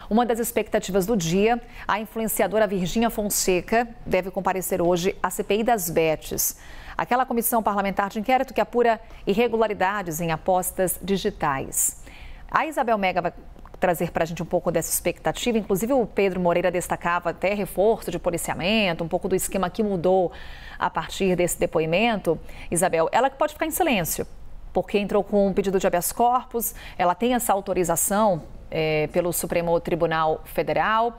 Uma das expectativas do dia, a influenciadora Virgínia Fonseca deve comparecer hoje à CPI das Bets, aquela comissão parlamentar de inquérito que apura irregularidades em apostas digitais. A Isabel Mega vai trazer para a gente um pouco dessa expectativa. Inclusive, o Pedro Moreira destacava até reforço de policiamento, um pouco do esquema que mudou a partir desse depoimento. Isabel, ela que pode ficar em silêncio, porque entrou com um pedido de habeas corpus, ela tem essa autorização pelo Supremo Tribunal Federal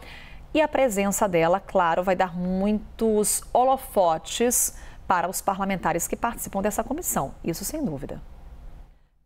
e a presença dela, claro, vai dar muitos holofotes para os parlamentares que participam dessa comissão, isso sem dúvida.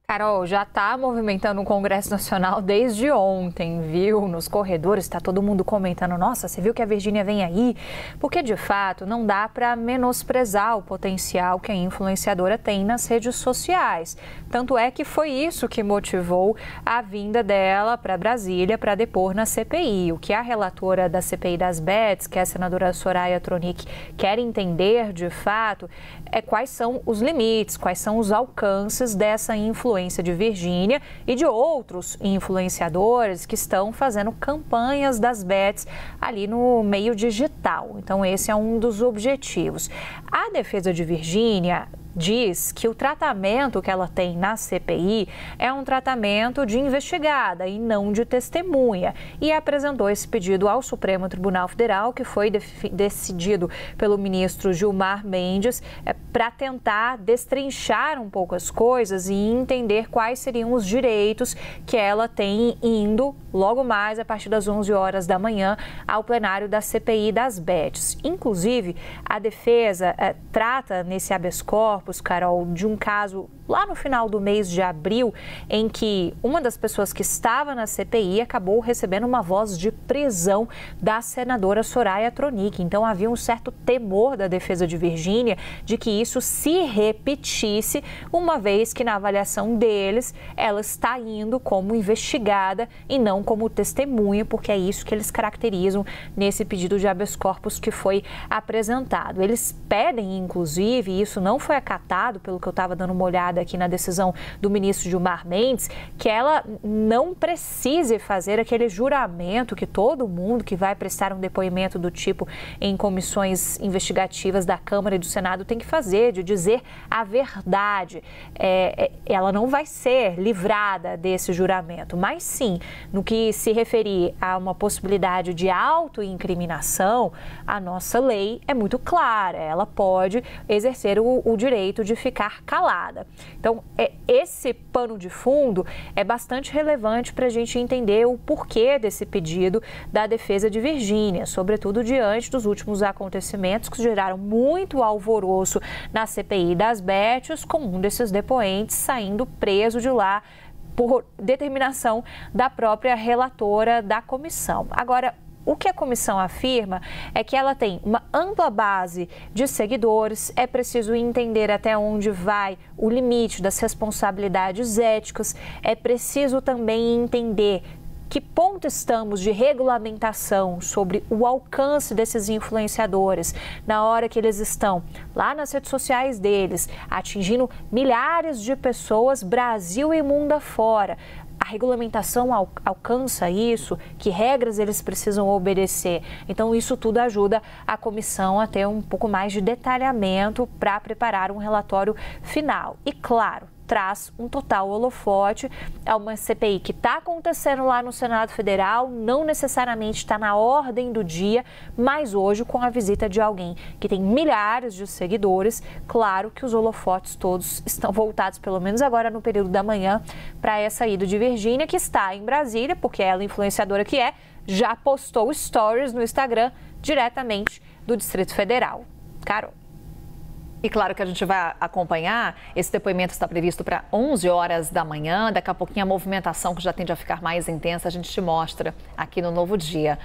Carol, já está movimentando o Congresso Nacional desde ontem, viu? Nos corredores está todo mundo comentando, nossa, você viu que a Virgínia vem aí? Porque, de fato, não dá para menosprezar o potencial que a influenciadora tem nas redes sociais. Tanto é que foi isso que motivou a vinda dela para Brasília para depor na CPI. O que a relatora da CPI das Bets, que é a senadora Soraya Tronic, quer entender, de fato, é quais são os limites, quais são os alcances dessa influência de Virgínia e de outros influenciadores que estão fazendo campanhas das bets ali no meio digital. Então, esse é um dos objetivos. A defesa de Virgínia diz que o tratamento que ela tem na CPI é um tratamento de investigada e não de testemunha e apresentou esse pedido ao Supremo Tribunal Federal, que foi decidido pelo ministro Gilmar Mendes, para tentar destrinchar um pouco as coisas e entender quais seriam os direitos que ela tem indo logo mais a partir das 11 horas da manhã ao plenário da CPI das Bets. Inclusive, a defesa trata nesse habeas corpus, Carol, de um caso lá no final do mês de abril, em que uma das pessoas que estava na CPI acabou recebendo uma voz de prisão da senadora Soraya Tronic. Então, havia um certo temor da defesa de Virgínia de que isso se repetisse, uma vez que na avaliação deles, ela está indo como investigada e não como testemunha, porque é isso que eles caracterizam nesse pedido de habeas corpus que foi apresentado. Eles pedem, inclusive, e isso não foi acatado, pelo que eu estava dando uma olhada aqui na decisão do ministro Gilmar Mendes, que ela não precise fazer aquele juramento que todo mundo que vai prestar um depoimento do tipo em comissões investigativas da Câmara e do Senado tem que fazer, de dizer a verdade. Ela não vai ser livrada desse juramento, mas sim, no que se referir a uma possibilidade de autoincriminação, a nossa lei é muito clara, ela pode exercer o direito de ficar calada. Então, esse pano de fundo é bastante relevante para a gente entender o porquê desse pedido da defesa de Virgínia, sobretudo diante dos últimos acontecimentos que geraram muito alvoroço na CPI das Bets, com um desses depoentes saindo preso de lá por determinação da própria relatora da comissão. Agora, o que a comissão afirma é que ela tem uma ampla base de seguidores, é preciso entender até onde vai o limite das responsabilidades éticas, é preciso também entender que ponto estamos de regulamentação sobre o alcance desses influenciadores na hora que eles estão lá nas redes sociais deles, atingindo milhares de pessoas, Brasil e mundo afora. A regulamentação alcança isso, que regras eles precisam obedecer. Então, isso tudo ajuda a comissão a ter um pouco mais de detalhamento para preparar um relatório final. E, claro, traz um total holofote a uma CPI que está acontecendo lá no Senado Federal, não necessariamente está na ordem do dia, mas hoje com a visita de alguém que tem milhares de seguidores, claro que os holofotes todos estão voltados, pelo menos agora no período da manhã, para essa ida de Virgínia, que está em Brasília, porque ela, influenciadora que é, já postou stories no Instagram diretamente do Distrito Federal. Carol. E claro que a gente vai acompanhar, esse depoimento está previsto para 11 horas da manhã, daqui a pouquinho a movimentação que já tende a ficar mais intensa, a gente te mostra aqui no Novo Dia.